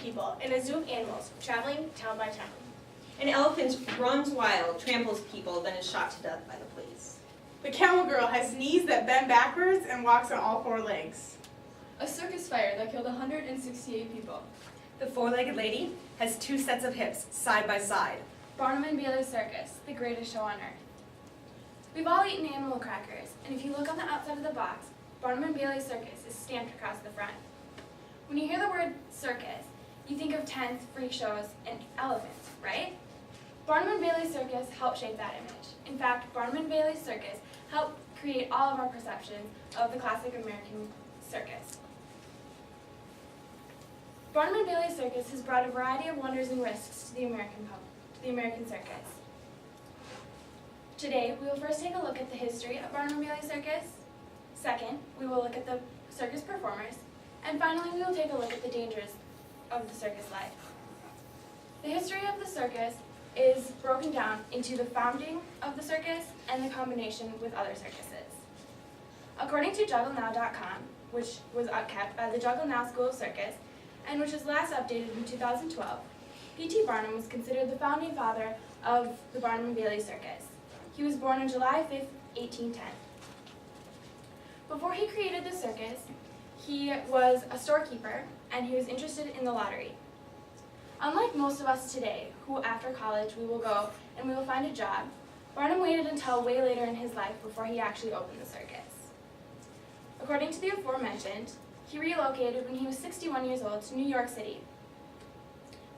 people in a zoo of animals, traveling town by town. An elephant runs wild, tramples people, then is shot to death by the police. The camel girl has knees that bend backwards and walks on all four legs. A circus fire that killed 168 people. The four-legged lady has two sets of hips, side by side. Barnum and Bailey's Circus, the greatest show on earth. We've all eaten animal crackers, and if you look on the outside of the box, Barnum and Bailey's Circus is stamped across the front. When you hear the word circus, you think of tents, freak shows, and elephants, right? Barnum and Bailey's Circus helped shape that image. In fact, Barnum and Bailey's Circus helped create all of our perceptions of the classic American circus. Barnum and Bailey's Circus has brought a variety of wonders and risks to the American circus. Today, we will first take a look at the history of Barnum and Bailey's Circus. Second, we will look at the circus performers. And finally, we will take a look at the dangers of the circus life. The history of the circus is broken down into the founding of the circus and the combination with other circuses. According to JuggleNow.com, which was kept by the Juggle Now School of Circus, and which was last updated in 2012, P.T. Barnum was considered the founding father of the Barnum and Bailey Circus. He was born on July 5, 1810. Before he created the circus, he was a storekeeper and he was interested in the lottery. Unlike most of us today, who after college we will go and we will find a job, Barnum waited until way later in his life before he actually opened the circus. According to the aforementioned, he relocated when he was 61 years old to New York City.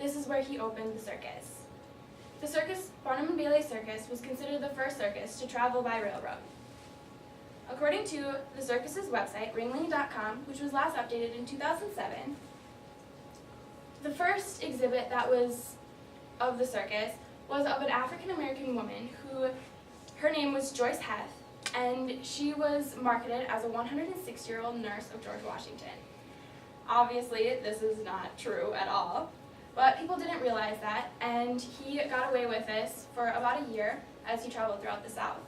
This is where he opened the circus. The circus, Barnum and Bailey Circus, was considered the first circus to travel by railroad. According to the circus's website, ringling.com, which was last updated in 2007, the first exhibit that was of the circus was of an African-American woman who, her name was Joyce Heth, and she was marketed as a 106-year-old nurse of George Washington. Obviously, this is not true at all, but people didn't realize that, and he got away with this for about a year as he traveled throughout the South.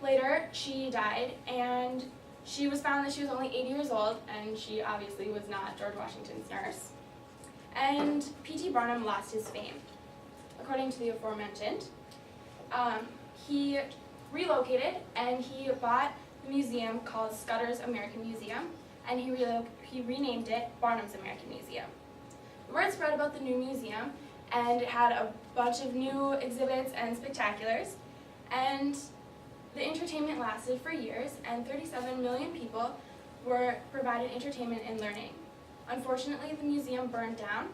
Later, she died, and she was found that she was only 80 years old, and she obviously was not George Washington's nurse. And P.T. Barnum lost his fame. According to the aforementioned, he relocated and he bought the museum called Scudder's American Museum, and he renamed it Barnum's American Museum. The word spread about the new museum, and it had a bunch of new exhibits and spectaculars, and the entertainment lasted for years, and 37 million people were provided entertainment and learning. Unfortunately, the museum burned down,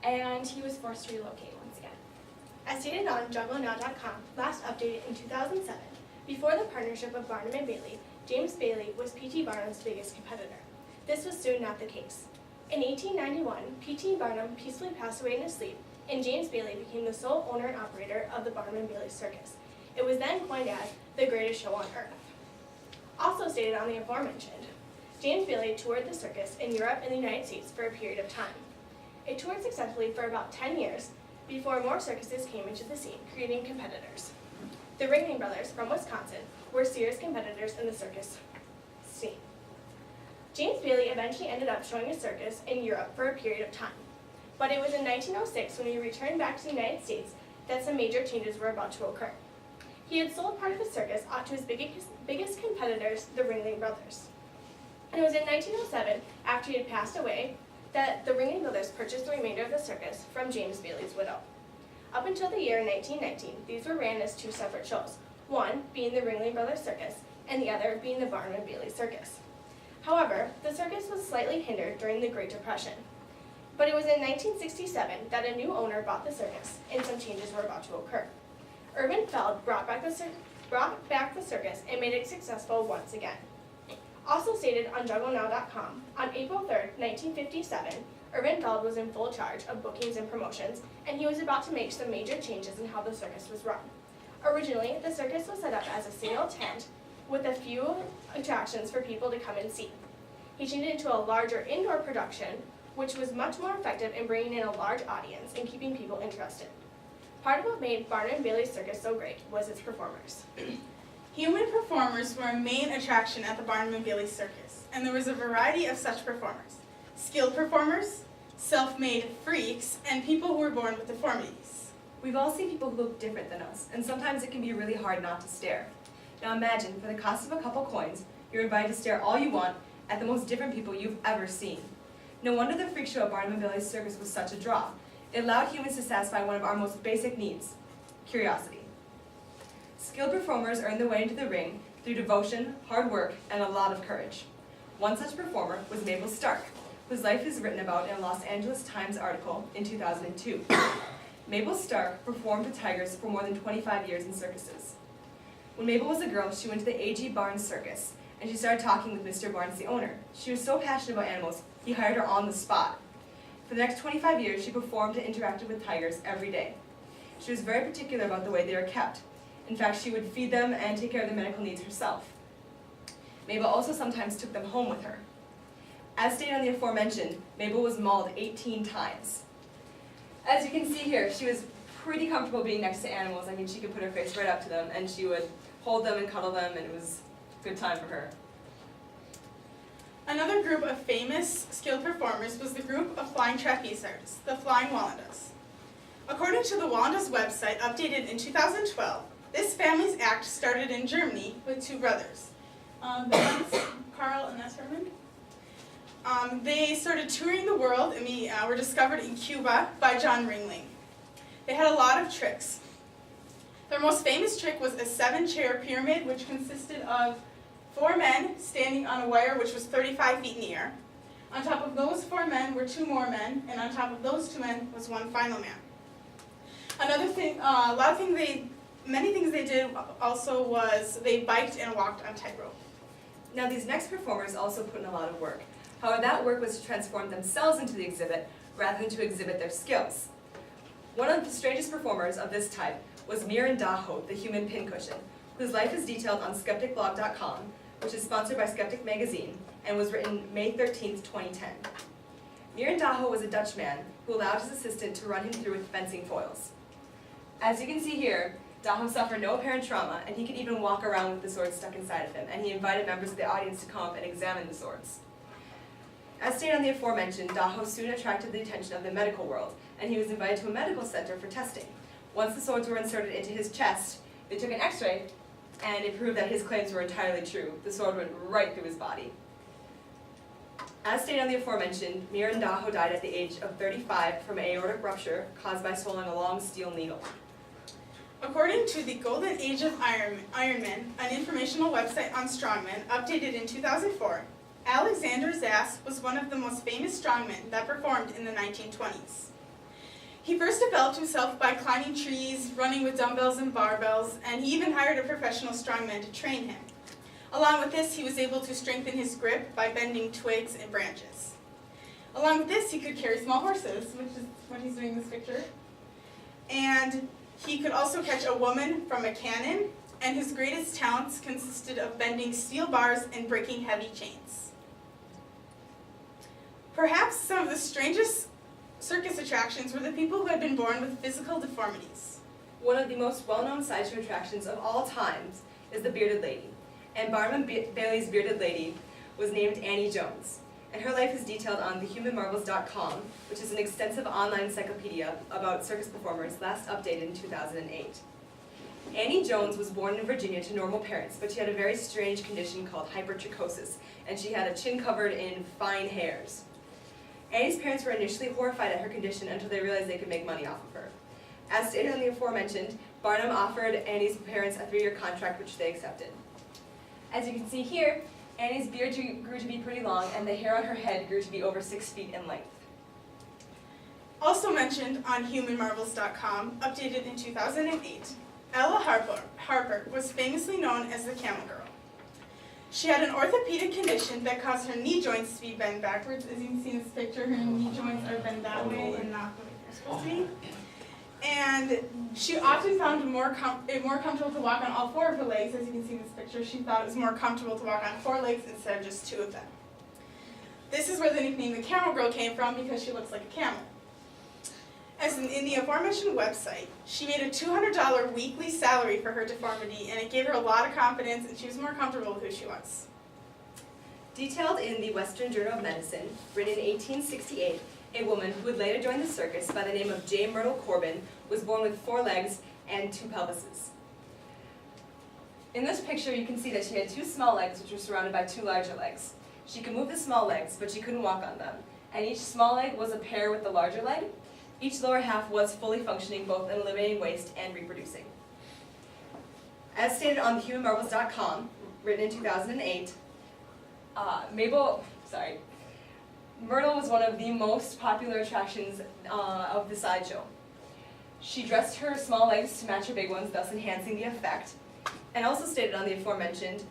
and he was forced to relocate once again. As stated on JuggleNow.com, last updated in 2007, before the partnership of Barnum and Bailey, James Bailey was P.T. Barnum's biggest competitor. This was soon not the case. In 1891, P.T. Barnum peacefully passed away in his sleep, and James Bailey became the sole owner and operator of the Barnum and Bailey Circus. It was then coined as the greatest show on earth. Also stated on the aforementioned, James Bailey toured the circus in Europe and the United States for a period of time. It toured successfully for about 10 years before more circuses came into the scene, creating competitors. The Ringling Brothers from Wisconsin were serious competitors in the circus scene. James Bailey eventually ended up showing a circus in Europe for a period of time. But it was in 1906, when he returned back to the United States, that some major changes were about to occur. He had sold part of his circus off to his biggest competitors, the Ringling Brothers. And it was in 1907, after he had passed away, that the Ringling Brothers purchased the remainder of the circus from James Bailey's widow. Up until the year 1919, these were ran as two separate shows, one being the Ringling Brothers Circus, and the other being the Barnum and Bailey Circus. However, the circus was slightly hindered during the Great Depression. But it was in 1967 that a new owner bought the circus, and some changes were about to occur. Irvin Feld brought back the circus and made it successful once again. Also stated on JuggleNow.com, on April 3rd, 1957, Irvin Feld was in full charge of bookings and promotions, and he was about to make some major changes in how the circus was run. Originally, the circus was set up as a single tent with a few attractions for people to come and see. He changed it into a larger indoor production, which was much more effective in bringing in a large audience and keeping people interested. Part of what made Barnum and Bailey's Circus so great was its performers. Human performers were a main attraction at the Barnum and Bailey Circus, and there was a variety of such performers. Skilled performers, self-made freaks, and people who were born with deformities. We've all seen people who look different than us, and sometimes it can be really hard not to stare. Now imagine, for the cost of a couple coins, you're invited to stare all you want at the most different people you've ever seen. No wonder the freak show at Barnum and Bailey's Circus was such a draw. It allowed humans to satisfy one of our most basic needs, curiosity. Skilled performers earned their way into the ring through devotion, hard work, and a lot of courage. One such performer was Mabel Stark, whose life is written about in a Los Angeles Times article in 2002. Mabel Stark performed with tigers for more than 25 years in circuses. When Mabel was a girl, she went to the A.G. Barnes Circus, and she started talking with Mr. Barnes, the owner. She was so passionate about animals, he hired her on the spot. For the next 25 years, she performed and interacted with tigers every day. She was very particular about the way they were kept. In fact, she would feed them and take care of their medical needs herself. Mabel also sometimes took them home with her. As stated on the aforementioned, Mabel was mauled 18 times. As you can see here, she was pretty comfortable being next to animals. I mean, she could put her face right up to them, and she would hold them and cuddle them, and it was a good time for her. Another group of famous skilled performers was the group of flying trapeze artists, the Flying Wallendas. According to the Wallendas website, updated in 2012, this family's act started in Germany with two brothers, Carl and Herman. They started touring the world and were discovered in Cuba by John Ringling. They had a lot of tricks. Their most famous trick was a 7-chair pyramid, which consisted of 4 men standing on a wire which was 35 feet in the air. On top of those 4 men were 2 more men, and on top of those 2 men was 1 final man. Another thing, many things they did also was they biked and walked on tightrope. Now these next performers also put in a lot of work. However, that work was to transform themselves into the exhibit rather than to exhibit their skills. One of the strangest performers of this type was Miran Daho, the human pincushion, whose life is detailed on skepticblog.com, which is sponsored by Skeptic magazine and was written May 13, 2010. Miran Daho was a Dutchman who allowed his assistant to run him through with fencing foils. As you can see here, Daho suffered no apparent trauma, and he could even walk around with the sword stuck inside of him, and he invited members of the audience to come up and examine the swords. As stated on the aforementioned, Daho soon attracted the attention of the medical world, and he was invited to a medical center for testing. Once the swords were inserted into his chest, they took an x-ray, and it proved that his claims were entirely true. The sword went right through his body. As stated on the aforementioned, Miran Daho died at the age of 35 from an aortic rupture caused by swallowing a long steel needle. According to the Golden Age of Ironman, an informational website on strongmen, updated in 2004, Alexander Zass was one of the most famous strongmen that performed in the 1920s. He first developed himself by climbing trees, running with dumbbells and barbells, and he even hired a professional strongman to train him. Along with this, he was able to strengthen his grip by bending twigs and branches. Along with this, he could carry small horses, which is what he's doing in this picture. And he could also catch a woman from a cannon, and his greatest talents consisted of bending steel bars and breaking heavy chains. Perhaps some of the strangest circus attractions were the people who had been born with physical deformities. One of the most well-known sideshow attractions of all times is the Bearded Lady. And Barnum and Bailey's Bearded Lady was named Annie Jones. And her life is detailed on thehumanmarvels.com, which is an extensive online encyclopedia about circus performers last updated in 2008. Annie Jones was born in Virginia to normal parents, but she had a very strange condition called hypertrichosis, and she had a chin covered in fine hairs. Annie's parents were initially horrified at her condition until they realized they could make money off of her. As stated in the aforementioned, Barnum offered Annie's parents a 3-year contract, which they accepted. As you can see here, Annie's beard grew to be pretty long, and the hair on her head grew to be over 6 feet in length. Also mentioned on humanmarvels.com, updated in 2008, Ella Harper was famously known as the Camel Girl. She had an orthopedic condition that caused her knee joints to be bent backwards. As you can see in this picture, her knee joints are bent that way and not the way they're supposed to be. And she often found it more comfortable to walk on all 4 of her legs. As you can see in this picture, she thought it was more comfortable to walk on 4 legs instead of just 2 of them. This is where the nickname the Camel Girl came from, because she looks like a camel. As in the aforementioned website, she made a $200 weekly salary for her deformity, and it gave her a lot of confidence, and she was more comfortable with who she was. Detailed in the Western Journal of Medicine, written in 1868, A woman who would later join the circus by the name of J. Myrtle Corbin was born with 4 legs and 2 pelvises. In this picture, you can see that she had 2 small legs which were surrounded by 2 larger legs. She could move the small legs, but she couldn't walk on them, and each small leg was a pair with the larger leg. Each lower half was fully functioning, both in eliminating waste and reproducing. As stated on thehumanmarvels.com, written in 2008, Myrtle was one of the most popular attractions of the sideshow. She dressed her small legs to match her big ones, thus enhancing the effect. And also stated on the aforementioned,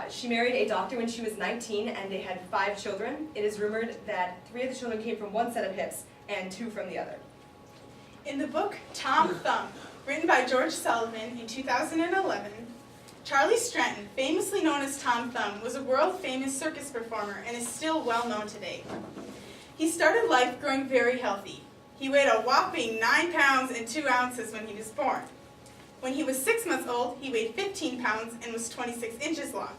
she married a doctor when she was 19 and they had 5 children. It is rumored that 3 of the children came from one set of hips and 2 from the other. In the book Tom Thumb, written by George Sullivan in 2011, Charlie Stratton, famously known as Tom Thumb, was a world-famous circus performer and is still well known today. He started life growing very healthy. He weighed a whopping 9 pounds and 2 ounces when he was born. When he was 6 months old, he weighed 15 pounds and was 26 inches long.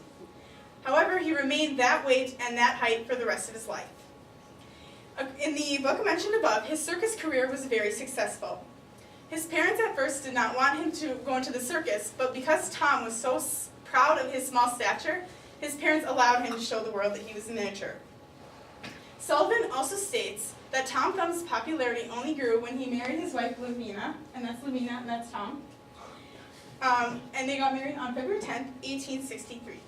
However, he remained that weight and that height for the rest of his life. In the book mentioned above, his circus career was very successful. His parents at first did not want him to go into the circus, but because Tom was so proud of his small stature, his parents allowed him to show the world that he was a miniature. Sullivan also states that Tom Thumb's popularity only grew when he married his wife Lavina, and that's Lavina and that's Tom. And they got married on February 10th, 1863.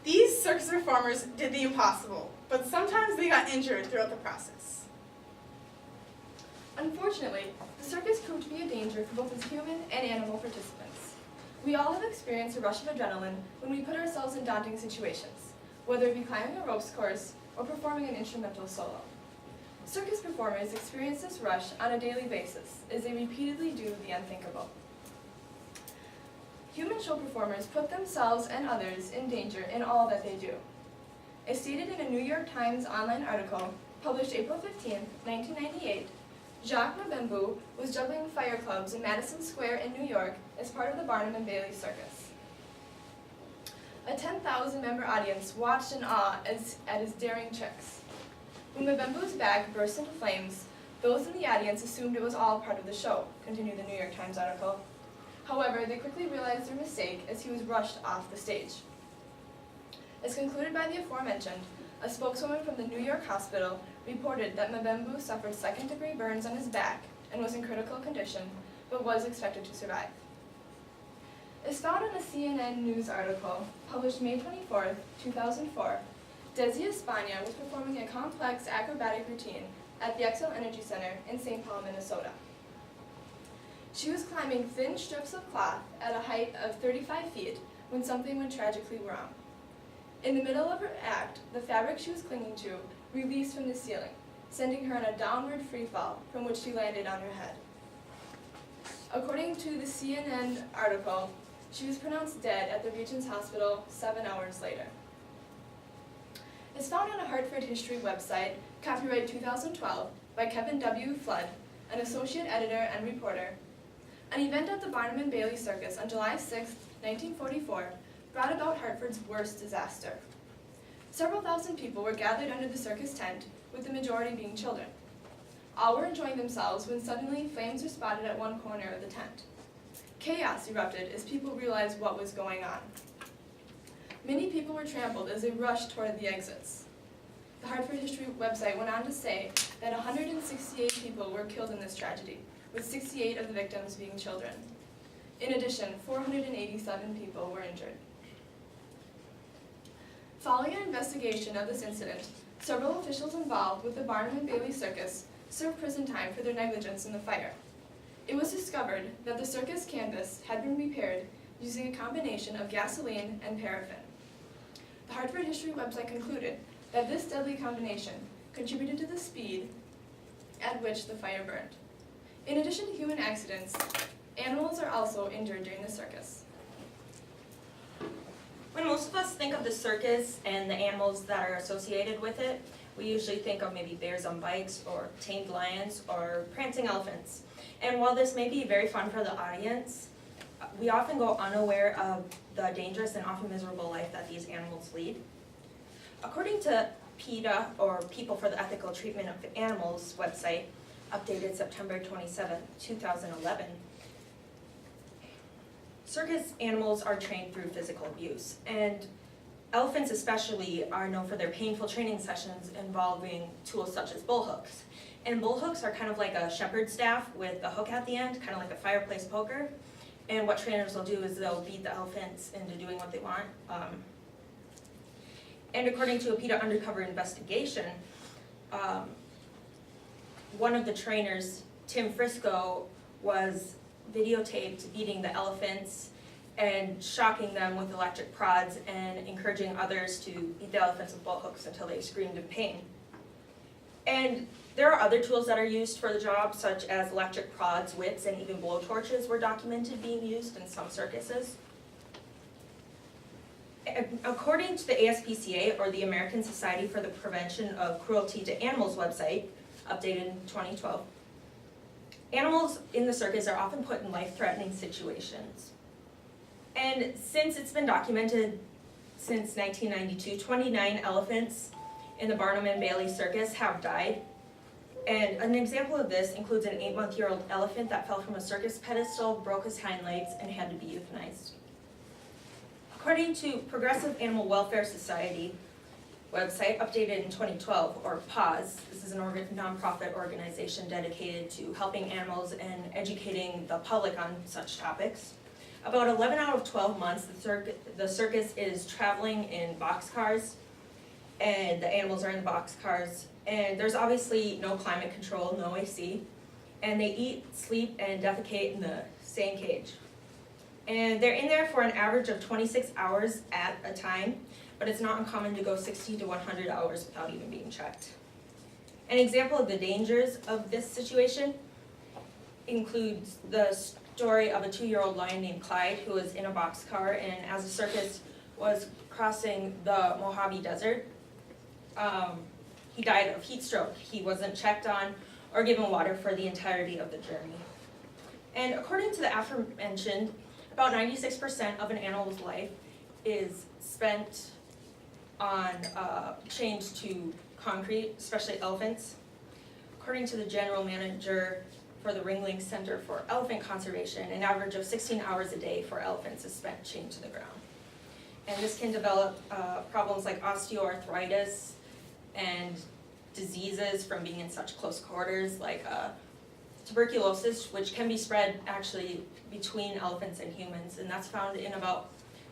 These circus performers did the impossible, but sometimes they got injured throughout the process. Unfortunately, the circus proved to be a danger for both its human and animal participants. We all have experienced a rush of adrenaline when we put ourselves in daunting situations, whether it be climbing a ropes course or performing an instrumental solo. Circus performers experience this rush on a daily basis as they repeatedly do the unthinkable. Human show performers put themselves and others in danger in all that they do. As stated in a New York Times online article published April 15, 1998, Jacques Mabembe was juggling fire clubs in Madison Square in New York as part of the Barnum and Bailey Circus. A 10,000-member audience watched in awe at his daring tricks. When Mabembe's bag burst into flames, those in the audience assumed it was all part of the show, continued the New York Times article. However, they quickly realized their mistake as he was rushed off the stage. As concluded by the aforementioned, a spokeswoman from the New York hospital reported that Mabembe suffered second-degree burns on his back and was in critical condition, but was expected to survive. As found in a CNN News article published May 24, 2004, Desi Espana was performing a complex acrobatic routine at the Xcel Energy Center in St. Paul, Minnesota. She was climbing thin strips of cloth at a height of 35 feet when something went tragically wrong. In the middle of her act, the fabric she was clinging to released from the ceiling, sending her on a downward free fall from which she landed on her head. According to the CNN article, she was pronounced dead at the Regent's Hospital 7 hours later. As found on a Hartford History website, copyright 2012 by Kevin W. Flood, an associate editor and reporter, an event at the Barnum and Bailey Circus on July 6, 1944, brought about Hartford's worst disaster. Several thousand people were gathered under the circus tent, with the majority being children. All were enjoying themselves when suddenly flames were spotted at one corner of the tent. Chaos erupted as people realized what was going on. Many people were trampled as they rushed toward the exits. The Hartford History website went on to say that 168 people were killed in this tragedy, with 68 of the victims being children. In addition, 487 people were injured. Following an investigation of this incident, several officials involved with the Barnum and Bailey Circus served prison time for their negligence in the fire. It was discovered that the circus canvas had been repaired using a combination of gasoline and paraffin. The Hartford History website concluded that this deadly combination contributed to the speed at which the fire burned. In addition to human accidents, animals are also injured during the circus. When most of us think of the circus and the animals that are associated with it, we usually think of maybe bears on bikes or tamed lions or prancing elephants. And while this may be very fun for the audience, we often go unaware of the dangerous and often miserable life that these animals lead. According to PETA, or People for the Ethical Treatment of Animals website, updated September 27, 2011. Circus animals are trained through physical abuse, and elephants especially are known for their painful training sessions involving tools such as bull hooks. And bull hooks are kind of like a shepherd's staff with a hook at the end, kind of like a fireplace poker. And what trainers will do is they'll beat the elephants into doing what they want. And according to a PETA undercover investigation, one of the trainers, Tim Frisco, was videotaped beating the elephants and shocking them with electric prods and encouraging others to beat the elephants with bull hooks until they screamed in pain. And there are other tools that are used for the job, such as electric prods, whips, and even blow torches were documented being used in some circuses. According to the ASPCA, or the American Society for the Prevention of Cruelty to Animals website, updated in 2012, animals in the circus are often put in life-threatening situations. And since it's been documented since 1992, 29 elephants in the Barnum and Bailey Circus have died. And an example of this includes an 8-month-old elephant that fell from a circus pedestal, broke his hind legs, and had to be euthanized. According to Progressive Animal Welfare Society website, updated in 2012, or PAWS, this is an nonprofit organization dedicated to helping animals and educating the public on such topics. About 11 out of 12 months, the circus is traveling in boxcars, and the animals are in the boxcars, and there's obviously no climate control, no AC, and they eat, sleep, and defecate in the same cage. And they're in there for an average of 26 hours at a time, but it's not uncommon to go 60 to 100 hours without even being checked. An example of the dangers of this situation includes the story of a 2-year-old lion named Clyde who was in a boxcar, and as the circus was crossing the Mojave Desert, he died of heat stroke. He wasn't checked on or given water for the entirety of the journey. And according to the aforementioned, about 96% of an animal's life is spent on chains to concrete, especially elephants. According to the general manager for the Ringling Center for Elephant Conservation, an average of 16 hours a day for elephants is spent chained to the ground. And this can develop problems like osteoarthritis and diseases from being in such close quarters, like tuberculosis, which can be spread actually between elephants and humans, and that's found in about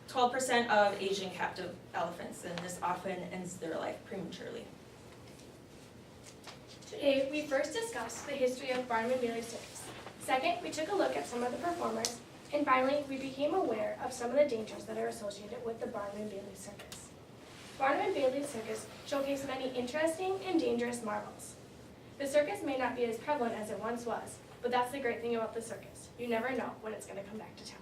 12% of Asian captive elephants, and this often ends their life prematurely. Today, we first discussed the history of Barnum and Bailey Circus. Second, we took a look at some of the performers, and finally, we became aware of some of the dangers that are associated with the Barnum and Bailey Circus. Barnum and Bailey Circus showcased many interesting and dangerous marvels. The circus may not be as prevalent as it once was, but that's the great thing about the circus. You never know when it's going to come back to town.